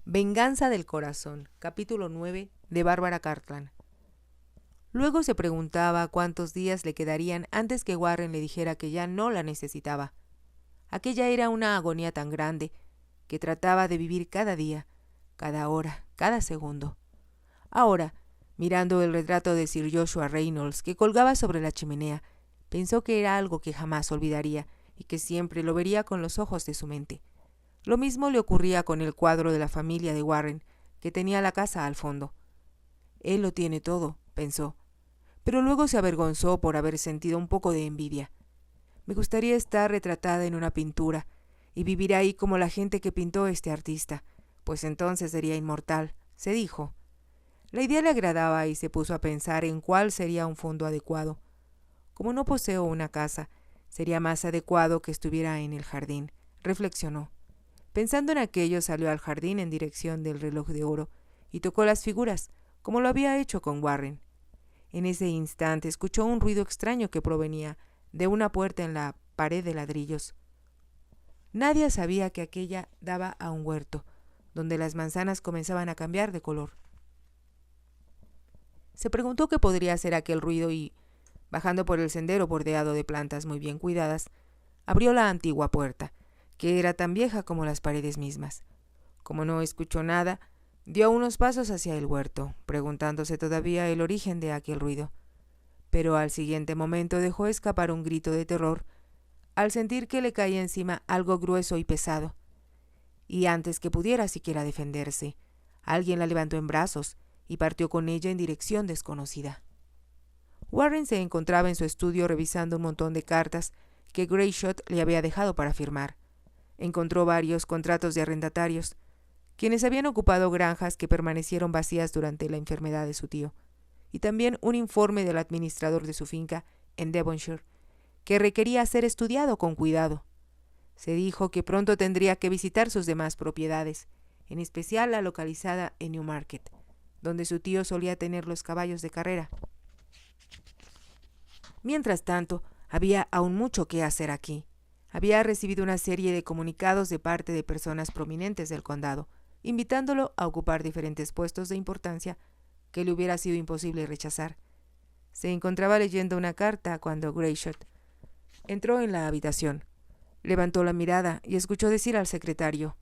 Venganza del corazón, capítulo 9 de Bárbara Cartland. Luego se preguntaba cuántos días le quedarían antes que Warren le dijera que ya no la necesitaba. Aquella era una agonía tan grande que trataba de vivir cada día, cada hora, cada segundo. Ahora, mirando el retrato de Sir Joshua Reynolds que colgaba sobre la chimenea, pensó que era algo que jamás olvidaría y que siempre lo vería con los ojos de su mente. Lo mismo le ocurría con el cuadro de la familia de Warren, que tenía la casa al fondo. Él lo tiene todo, pensó, pero luego se avergonzó por haber sentido un poco de envidia. Me gustaría estar retratada en una pintura y vivir ahí como la gente que pintó este artista, pues entonces sería inmortal, se dijo. La idea le agradaba y se puso a pensar en cuál sería un fondo adecuado. Como no poseo una casa, sería más adecuado que estuviera en el jardín, reflexionó. Pensando en aquello, salió al jardín en dirección del reloj de oro y tocó las figuras, como lo había hecho con Warren. En ese instante escuchó un ruido extraño que provenía de una puerta en la pared de ladrillos. Nadie sabía que aquella daba a un huerto, donde las manzanas comenzaban a cambiar de color. Se preguntó qué podría ser aquel ruido y, bajando por el sendero bordeado de plantas muy bien cuidadas, abrió la antigua puerta, que era tan vieja como las paredes mismas. Como no escuchó nada, dio unos pasos hacia el huerto, preguntándose todavía el origen de aquel ruido. Pero al siguiente momento dejó escapar un grito de terror al sentir que le caía encima algo grueso y pesado. Y antes que pudiera siquiera defenderse, alguien la levantó en brazos y partió con ella en dirección desconocida. Warren se encontraba en su estudio revisando un montón de cartas que Greyshot le había dejado para firmar. Encontró varios contratos de arrendatarios, quienes habían ocupado granjas que permanecieron vacías durante la enfermedad de su tío, y también un informe del administrador de su finca en Devonshire, que requería ser estudiado con cuidado. Se dijo que pronto tendría que visitar sus demás propiedades, en especial la localizada en Newmarket, donde su tío solía tener los caballos de carrera. Mientras tanto, había aún mucho que hacer aquí. Había recibido una serie de comunicados de parte de personas prominentes del condado, invitándolo a ocupar diferentes puestos de importancia que le hubiera sido imposible rechazar. Se encontraba leyendo una carta cuando Greyshot entró en la habitación. Levantó la mirada y escuchó decir al secretario: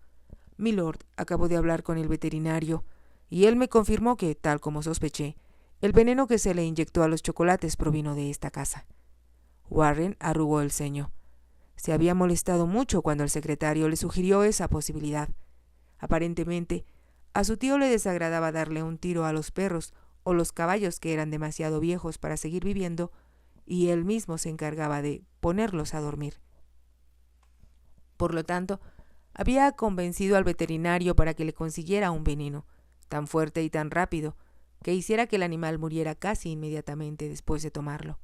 «Milord, acabo de hablar con el veterinario, y él me confirmó que, tal como sospeché, el veneno que se le inyectó a los chocolates provino de esta casa». Warren arrugó el ceño. Se había molestado mucho cuando el secretario le sugirió esa posibilidad. Aparentemente, a su tío le desagradaba darle un tiro a los perros o los caballos que eran demasiado viejos para seguir viviendo, y él mismo se encargaba de ponerlos a dormir. Por lo tanto, había convencido al veterinario para que le consiguiera un veneno, tan fuerte y tan rápido, que hiciera que el animal muriera casi inmediatamente después de tomarlo.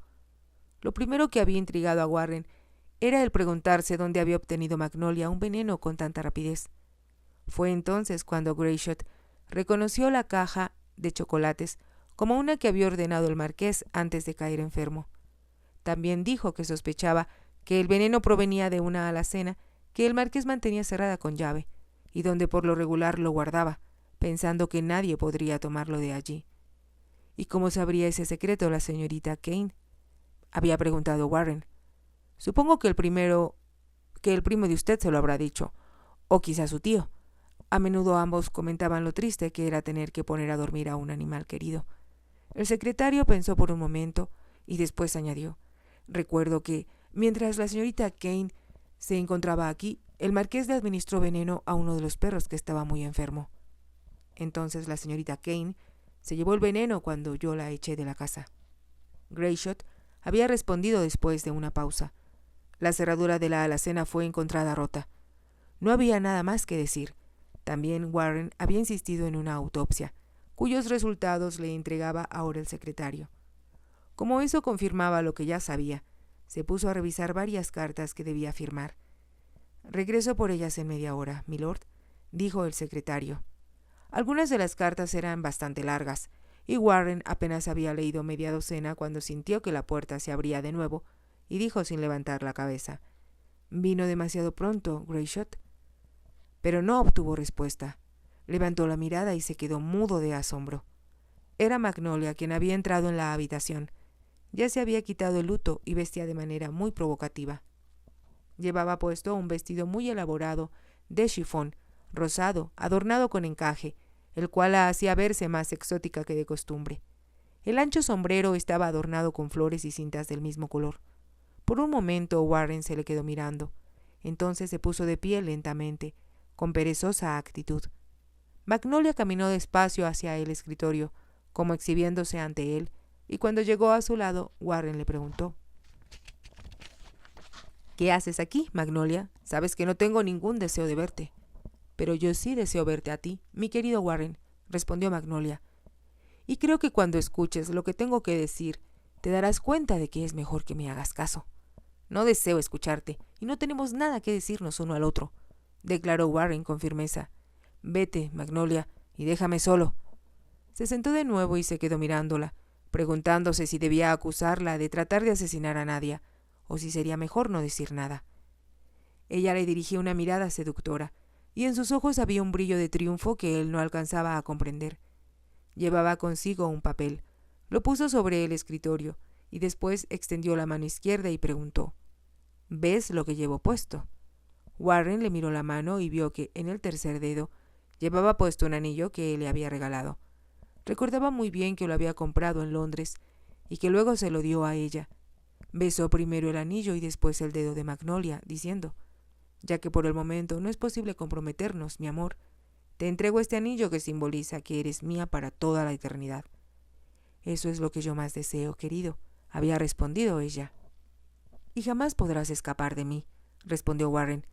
Lo primero que había intrigado a Warren era el preguntarse dónde había obtenido Magnolia un veneno con tanta rapidez. Fue entonces cuando Greyshot reconoció la caja de chocolates como una que había ordenado el marqués antes de caer enfermo. También dijo que sospechaba que el veneno provenía de una alacena que el marqués mantenía cerrada con llave, y donde por lo regular lo guardaba, pensando que nadie podría tomarlo de allí. ¿Y cómo sabría ese secreto la señorita Kane?, había preguntado Warren. Supongo que el primo de usted se lo habrá dicho, o quizá su tío. A menudo ambos comentaban lo triste que era tener que poner a dormir a un animal querido. El secretario pensó por un momento y después añadió: «Recuerdo que, mientras la señorita Kane se encontraba aquí, el marqués le administró veneno a uno de los perros que estaba muy enfermo. Entonces la señorita Kane se llevó el veneno cuando yo la eché de la casa». Greyshot había respondido después de una pausa. La cerradura de la alacena fue encontrada rota. No había nada más que decir. También Warren había insistido en una autopsia, cuyos resultados le entregaba ahora el secretario. Como eso confirmaba lo que ya sabía, se puso a revisar varias cartas que debía firmar. «Regreso por ellas en media hora, milord», dijo el secretario. Algunas de las cartas eran bastante largas, y Warren apenas había leído media docena cuando sintió que la puerta se abría de nuevo, y dijo sin levantar la cabeza: «¿Vino demasiado pronto, Greyshot?». Pero no obtuvo respuesta. Levantó la mirada y se quedó mudo de asombro. Era Magnolia quien había entrado en la habitación. Ya se había quitado el luto y vestía de manera muy provocativa. Llevaba puesto un vestido muy elaborado, de chifón, rosado, adornado con encaje, el cual la hacía verse más exótica que de costumbre. El ancho sombrero estaba adornado con flores y cintas del mismo color. Por un momento Warren se le quedó mirando. Entonces se puso de pie lentamente, con perezosa actitud. Magnolia caminó despacio hacia el escritorio, como exhibiéndose ante él, y cuando llegó a su lado, Warren le preguntó: «¿Qué haces aquí, Magnolia? Sabes que no tengo ningún deseo de verte». «Pero yo sí deseo verte a ti, mi querido Warren», respondió Magnolia. «Y creo que cuando escuches lo que tengo que decir, te darás cuenta de que es mejor que me hagas caso». «No deseo escucharte, y no tenemos nada que decirnos uno al otro», declaró Warren con firmeza. «Vete, Magnolia, y déjame solo». Se sentó de nuevo y se quedó mirándola, preguntándose si debía acusarla de tratar de asesinar a Nadia, o si sería mejor no decir nada. Ella le dirigía una mirada seductora, y en sus ojos había un brillo de triunfo que él no alcanzaba a comprender. Llevaba consigo un papel. Lo puso sobre el escritorio, y después extendió la mano izquierda y preguntó: «¿Ves lo que llevo puesto?». Warren le miró la mano y vio que en el tercer dedo llevaba puesto un anillo que él le había regalado. Recordaba muy bien que lo había comprado en Londres y que luego se lo dio a ella. Besó primero el anillo y después el dedo de Magnolia, diciendo: «Ya que por el momento no es posible comprometernos, mi amor, te entrego este anillo que simboliza que eres mía para toda la eternidad». «Eso es lo que yo más deseo, querido», había respondido ella. «Y jamás podrás escapar de mí», respondió Warren.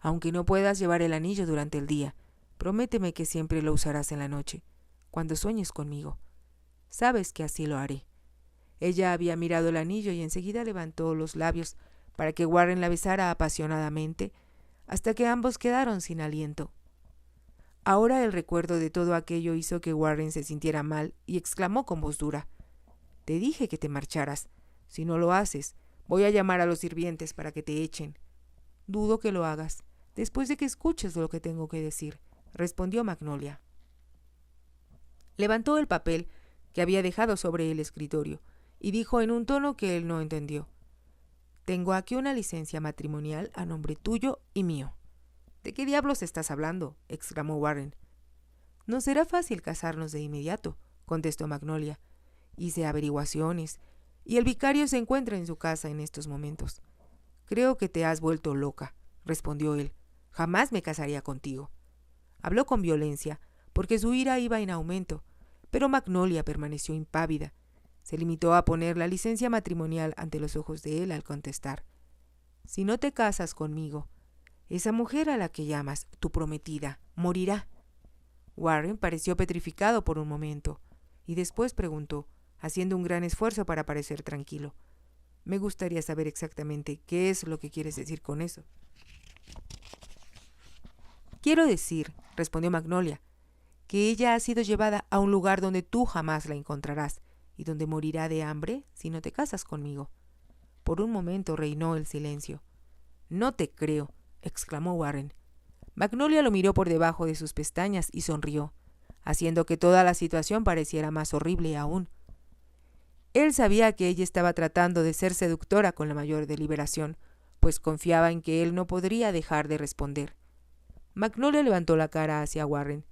«Aunque no puedas llevar el anillo durante el día, prométeme que siempre lo usarás en la noche, cuando sueñes conmigo. Sabes que así lo haré». Ella había mirado el anillo y enseguida levantó los labios para que Warren la besara apasionadamente, hasta que ambos quedaron sin aliento. Ahora el recuerdo de todo aquello hizo que Warren se sintiera mal y exclamó con voz dura: «Te dije que te marcharas. Si no lo haces, voy a llamar a los sirvientes para que te echen». «Dudo que lo hagas, después de que escuches lo que tengo que decir», respondió Magnolia. Levantó el papel que había dejado sobre el escritorio y dijo en un tono que él no entendió: «Tengo aquí una licencia matrimonial a nombre tuyo y mío». «¿De qué diablos estás hablando?», exclamó Warren. «No será fácil casarnos de inmediato», contestó Magnolia. «Hice averiguaciones, y el vicario se encuentra en su casa en estos momentos». «Creo que te has vuelto loca», respondió él. «Jamás me casaría contigo». Habló con violencia, porque su ira iba en aumento, pero Magnolia permaneció impávida. Se limitó a poner la licencia matrimonial ante los ojos de él al contestar: «Si no te casas conmigo, esa mujer a la que llamas tu prometida morirá». Warren pareció petrificado por un momento, y después preguntó, haciendo un gran esfuerzo para parecer tranquilo: «Me gustaría saber exactamente qué es lo que quieres decir con eso». «Quiero decir», respondió Magnolia, «que ella ha sido llevada a un lugar donde tú jamás la encontrarás y donde morirá de hambre si no te casas conmigo». Por un momento reinó el silencio. «No te creo», exclamó Warren. Magnolia lo miró por debajo de sus pestañas y sonrió, haciendo que toda la situación pareciera más horrible aún. Él sabía que ella estaba tratando de ser seductora con la mayor deliberación, pues confiaba en que él no podría dejar de responder. Magnolia levantó la cara hacia Warren,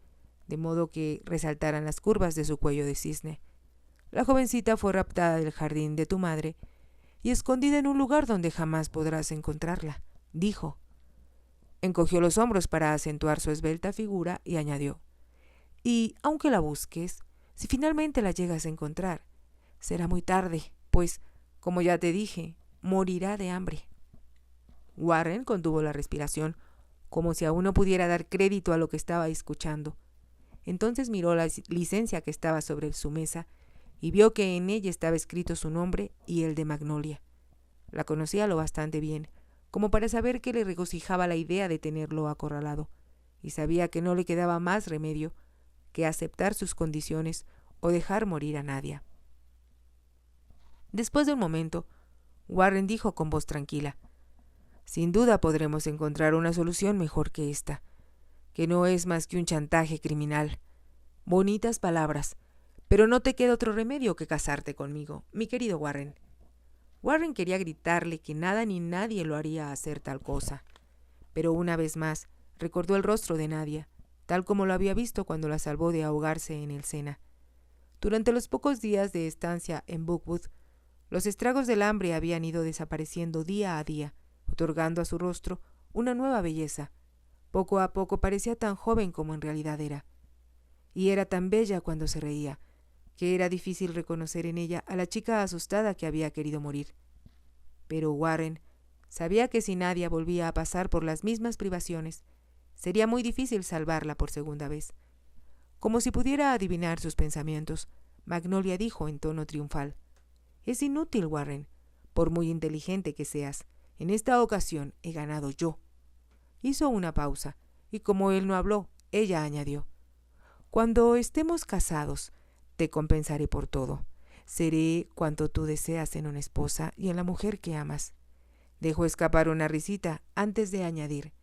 de modo que resaltaran las curvas de su cuello de cisne. «La jovencita fue raptada del jardín de tu madre y escondida en un lugar donde jamás podrás encontrarla», dijo. Encogió los hombros para acentuar su esbelta figura y añadió: «Y aunque la busques, si finalmente la llegas a encontrar, será muy tarde, pues, como ya te dije, morirá de hambre». Warren contuvo la respiración, como si aún no pudiera dar crédito a lo que estaba escuchando. Entonces miró la licencia que estaba sobre su mesa y vio que en ella estaba escrito su nombre y el de Magnolia. La conocía lo bastante bien como para saber que le regocijaba la idea de tenerlo acorralado, y sabía que no le quedaba más remedio que aceptar sus condiciones o dejar morir a Nadia. Después de un momento, Warren dijo con voz tranquila: «Sin duda podremos encontrar una solución mejor que esta. que no es más que un chantaje criminal. Bonitas palabras, pero no te queda otro remedio que casarte conmigo, mi querido Warren. Warren quería gritarle que nada ni nadie lo haría hacer tal cosa, pero una vez más recordó el rostro de Nadia, tal como lo había visto cuando la salvó de ahogarse en el Sena. Durante los pocos días de estancia en Bookwood, los estragos del hambre habían ido desapareciendo día a día, otorgando a su rostro una nueva belleza. Poco a poco parecía tan joven como en realidad era. Y era tan bella cuando se reía, que era difícil reconocer en ella a la chica asustada que había querido morir. Pero Warren sabía que si Nadia volvía a pasar por las mismas privaciones, sería muy difícil salvarla por segunda vez. Como si pudiera adivinar sus pensamientos, Magnolia dijo en tono triunfal: «Es inútil, Warren. Por muy inteligente que seas, en esta ocasión he ganado yo». Hizo una pausa, y como él no habló, ella añadió: «Cuando estemos casados, te compensaré por todo. Seré cuanto tú deseas en una esposa y en la mujer que amas». Dejó escapar una risita antes de añadir: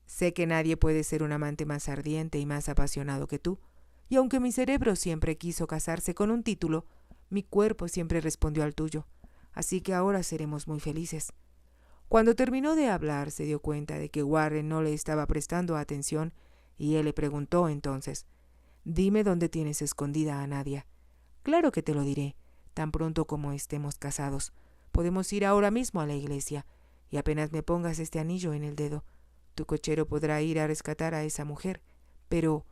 «Sé que nadie puede ser un amante más ardiente y más apasionado que tú, y aunque mi cerebro siempre quiso casarse con un título, mi cuerpo siempre respondió al tuyo, así que ahora seremos muy felices». Cuando terminó de hablar, se dio cuenta de que Warren no le estaba prestando atención, y él le preguntó entonces: «Dime dónde tienes escondida a Nadia». «Claro que te lo diré, tan pronto como estemos casados. Podemos ir ahora mismo a la iglesia, y apenas me pongas este anillo en el dedo, tu cochero podrá ir a rescatar a esa mujer, pero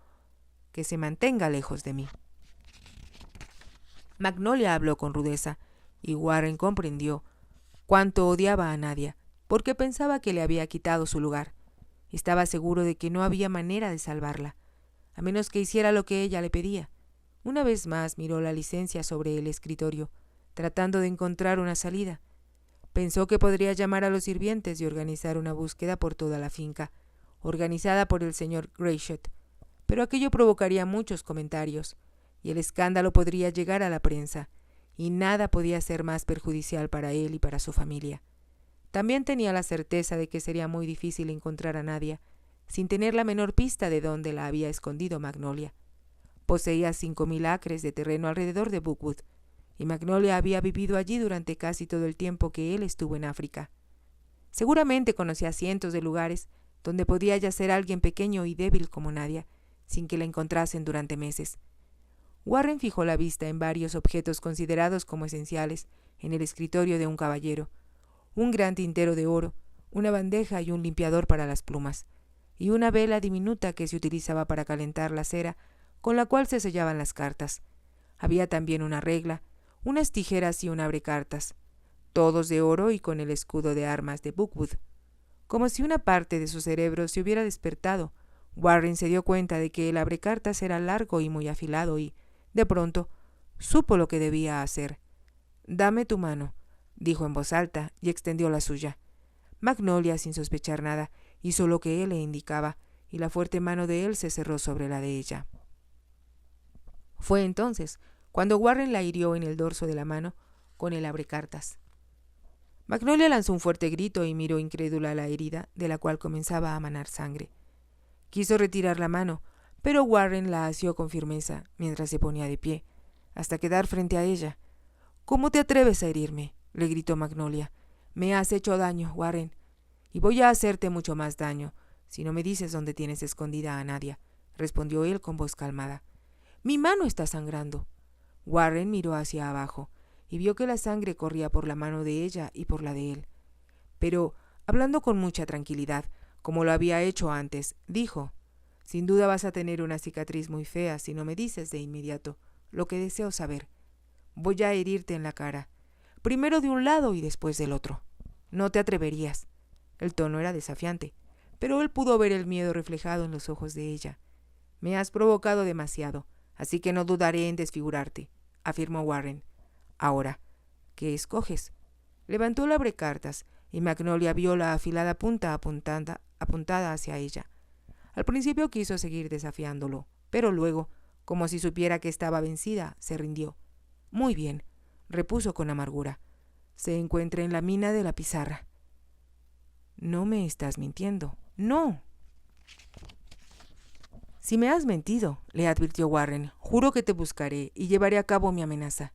que se mantenga lejos de mí». Magnolia habló con rudeza, y Warren comprendió cuánto odiaba a Nadia, porque pensaba que le había quitado su lugar. Estaba seguro de que no había manera de salvarla, a menos que hiciera lo que ella le pedía. Una vez más miró la licencia sobre el escritorio, tratando de encontrar una salida. Pensó que podría llamar a los sirvientes y organizar una búsqueda por toda la finca, organizada por el señor Greyshot, pero aquello provocaría muchos comentarios, y el escándalo podría llegar a la prensa, y nada podía ser más perjudicial para él y para su familia. También tenía la certeza de que sería muy difícil encontrar a Nadia, sin tener la menor pista de dónde la había escondido Magnolia. Poseía 5,000 acres de terreno alrededor de Bookwood, y Magnolia había vivido allí durante casi todo el tiempo que él estuvo en África. Seguramente conocía cientos de lugares donde podía yacer alguien pequeño y débil como Nadia, sin que la encontrasen durante meses. Warren fijó la vista en varios objetos considerados como esenciales en el escritorio de un caballero: un gran tintero de oro, una bandeja y un limpiador para las plumas, y una vela diminuta que se utilizaba para calentar la cera con la cual se sellaban las cartas. Había también una regla, unas tijeras y un abrecartas, todos de oro y con el escudo de armas de Bookwood. Como si una parte de su cerebro se hubiera despertado, Warren se dio cuenta de que el abrecartas era largo y muy afilado y, de pronto, supo lo que debía hacer. «Dame tu mano», dijo en voz alta, y extendió la suya. Magnolia, sin sospechar nada, hizo lo que él le indicaba, y la fuerte mano de él se cerró sobre la de ella. Fue entonces cuando Warren la hirió en el dorso de la mano con el abrecartas. Magnolia lanzó un fuerte grito y miró incrédula la herida, de la cual comenzaba a manar sangre. Quiso retirar la mano, pero Warren la asió con firmeza mientras se ponía de pie, hasta quedar frente a ella. «¿Cómo te atreves a herirme?», le gritó Magnolia. «Me has hecho daño, Warren, y voy a hacerte mucho más daño si no me dices dónde tienes escondida a Nadia», respondió él con voz calmada. «Mi mano está sangrando». Warren miró hacia abajo y vio que la sangre corría por la mano de ella y por la de él. Pero, hablando con mucha tranquilidad, como lo había hecho antes, dijo: «Sin duda vas a tener una cicatriz muy fea si no me dices de inmediato lo que deseo saber. Voy a herirte en la cara, primero de un lado y después del otro. No te atreverías». El tono era desafiante, pero él pudo ver el miedo reflejado en los ojos de ella. «Me has provocado demasiado, así que no dudaré en desfigurarte», afirmó Warren. «Ahora, ¿qué escoges?». Levantó el abrecartas y Magnolia vio la afilada punta apuntada hacia ella. Al principio quiso seguir desafiándolo, pero luego, como si supiera que estaba vencida, se rindió. «Muy bien», repuso con amargura. «Se encuentra en la mina de la pizarra». «No me estás mintiendo». «No». Si me has mentido, le advirtió Warren, juro que te buscaré y llevaré a cabo mi amenaza.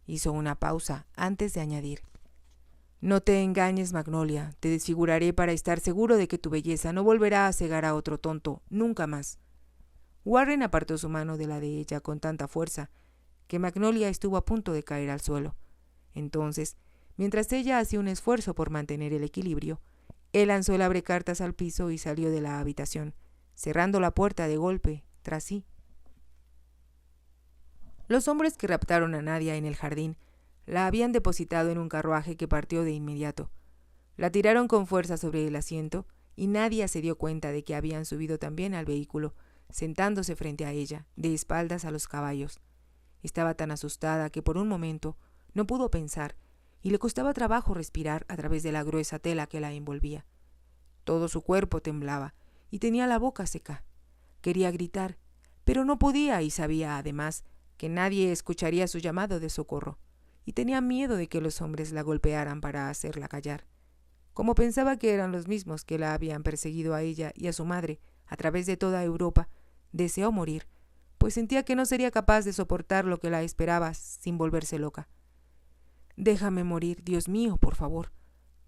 Hizo una pausa antes de añadir: no te engañes, Magnolia, te desfiguraré para estar seguro de que tu belleza no volverá a cegar a otro tonto, nunca más. Warren apartó su mano de la de ella con tanta fuerza que Magnolia estuvo a punto de caer al suelo. Entonces, mientras ella hacía un esfuerzo por mantener el equilibrio, él lanzó el abrecartas al piso y salió de la habitación, cerrando la puerta de golpe tras sí. Los hombres que raptaron a Nadia en el jardín la habían depositado en un carruaje que partió de inmediato. La tiraron con fuerza sobre el asiento y Nadia se dio cuenta de que habían subido también al vehículo, sentándose frente a ella, de espaldas a los caballos. Estaba tan asustada que por un momento no pudo pensar y le costaba trabajo respirar a través de la gruesa tela que la envolvía. Todo su cuerpo temblaba y tenía la boca seca. Quería gritar, pero no podía y sabía, además, que nadie escucharía su llamado de socorro, y tenía miedo de que los hombres la golpearan para hacerla callar. Como pensaba que eran los mismos que la habían perseguido a ella y a su madre a través de toda Europa, deseó morir, pues sentía que no sería capaz de soportar lo que la esperaba sin volverse loca. «Déjame morir, Dios mío, por favor,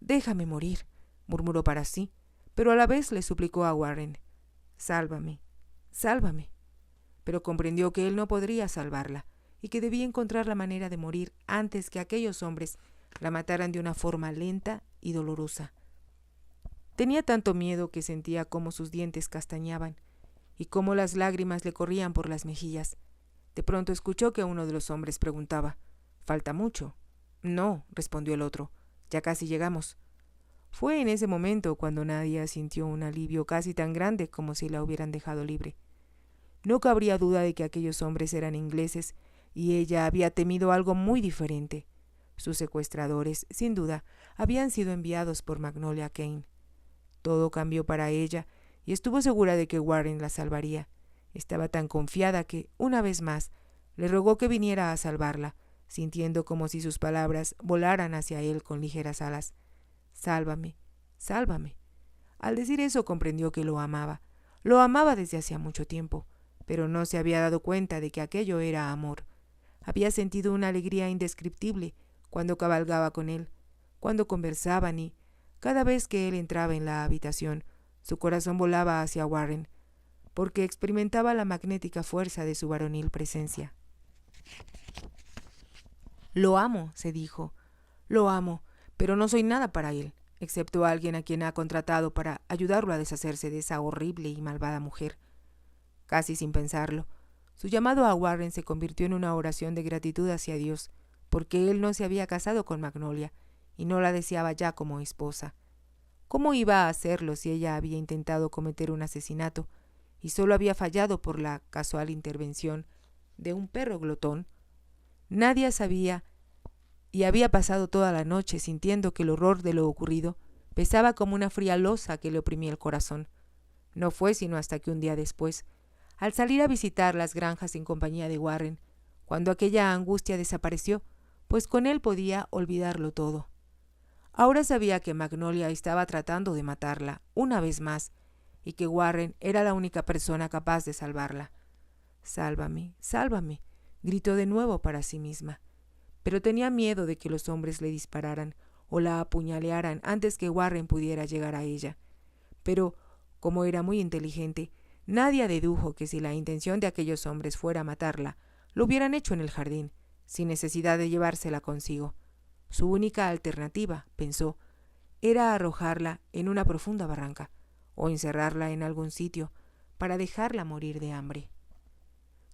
déjame morir», murmuró para sí, pero a la vez le suplicó a Warren: «Sálvame, sálvame». Pero comprendió que él no podría salvarla y que debía encontrar la manera de morir antes que aquellos hombres la mataran de una forma lenta y dolorosa. Tenía tanto miedo que sentía cómo sus dientes castañaban y cómo las lágrimas le corrían por las mejillas. De pronto escuchó que uno de los hombres preguntaba: «¿Falta mucho?». «No», respondió el otro, «ya casi llegamos». Fue en ese momento cuando Nadia sintió un alivio casi tan grande como si la hubieran dejado libre. No cabría duda de que aquellos hombres eran ingleses y ella había temido algo muy diferente. Sus secuestradores, sin duda, habían sido enviados por Magnolia Kane. Todo cambió para ella y estuvo segura de que Warren la salvaría. Estaba tan confiada que, una vez más, le rogó que viniera a salvarla, sintiendo como si sus palabras volaran hacia él con ligeras alas. «Sálvame, sálvame». Al decir eso comprendió que lo amaba desde hacía mucho tiempo, pero no se había dado cuenta de que aquello era amor. Había sentido una alegría indescriptible cuando cabalgaba con él, cuando conversaban y, cada vez que él entraba en la habitación, su corazón volaba hacia Warren, porque experimentaba la magnética fuerza de su varonil presencia. «Lo amo», se dijo, «lo amo, pero no soy nada para él, excepto alguien a quien ha contratado para ayudarlo a deshacerse de esa horrible y malvada mujer». Casi sin pensarlo, su llamado a Warren se convirtió en una oración de gratitud hacia Dios, porque él no se había casado con Magnolia y no la deseaba ya como esposa. ¿Cómo iba a hacerlo si ella había intentado cometer un asesinato y solo había fallado por la casual intervención de un perro glotón? Nadie sabía y había pasado toda la noche sintiendo que el horror de lo ocurrido pesaba como una fría losa que le oprimía el corazón. No fue sino hasta que un día después, al salir a visitar las granjas en compañía de Warren, cuando aquella angustia desapareció, pues con él podía olvidarlo todo. Ahora sabía que Magnolia estaba tratando de matarla una vez más y que Warren era la única persona capaz de salvarla. «Sálvame, sálvame», gritó de nuevo para sí misma, pero tenía miedo de que los hombres le dispararan o la apuñalearan antes que Warren pudiera llegar a ella. Pero, como era muy inteligente, Nadia dedujo que si la intención de aquellos hombres fuera matarla, lo hubieran hecho en el jardín, sin necesidad de llevársela consigo. Su única alternativa, pensó, era arrojarla en una profunda barranca o encerrarla en algún sitio para dejarla morir de hambre.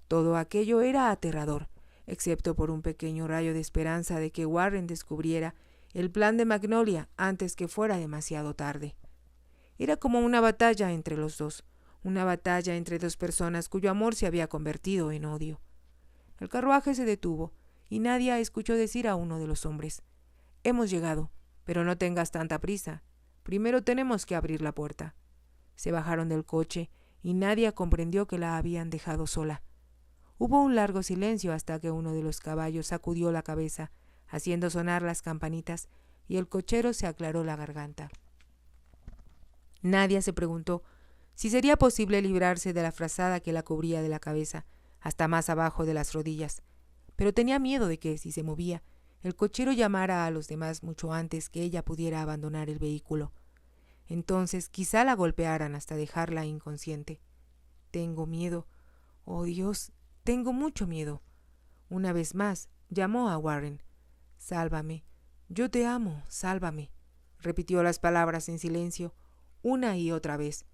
Todo aquello era aterrador, excepto por un pequeño rayo de esperanza de que Warren descubriera el plan de Magnolia antes que fuera demasiado tarde. Era como una batalla entre los dos, una batalla entre dos personas cuyo amor se había convertido en odio. El carruaje se detuvo y Nadia escuchó decir a uno de los hombres: «Hemos llegado, pero no tengas tanta prisa. Primero tenemos que abrir la puerta». Se bajaron del coche y Nadia comprendió que la habían dejado sola. Hubo un largo silencio hasta que uno de los caballos sacudió la cabeza, haciendo sonar las campanitas, y el cochero se aclaró la garganta. Nadia se preguntó si sería posible librarse de la frazada que la cubría de la cabeza hasta más abajo de las rodillas, pero tenía miedo de que, si se movía, el cochero llamara a los demás mucho antes que ella pudiera abandonar el vehículo. Entonces quizá la golpearan hasta dejarla inconsciente. Tengo miedo. Oh Dios, tengo mucho miedo. Una vez más, llamó a Warren. Sálvame. Yo te amo, sálvame. Repitió las palabras en silencio, una y otra vez.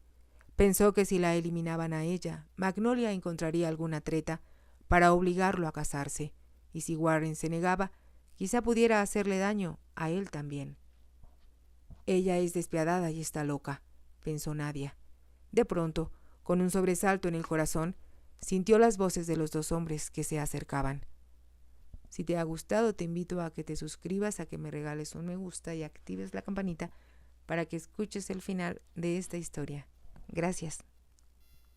Pensó que si la eliminaban a ella, Magnolia encontraría alguna treta para obligarlo a casarse, y si Warren se negaba, quizá pudiera hacerle daño a él también. Ella es despiadada y está loca, pensó Nadia. De pronto, con un sobresalto en el corazón, sintió las voces de los dos hombres que se acercaban. Si te ha gustado, te invito a que te suscribas, a que me regales un me gusta y actives la campanita para que escuches el final de esta historia. Gracias.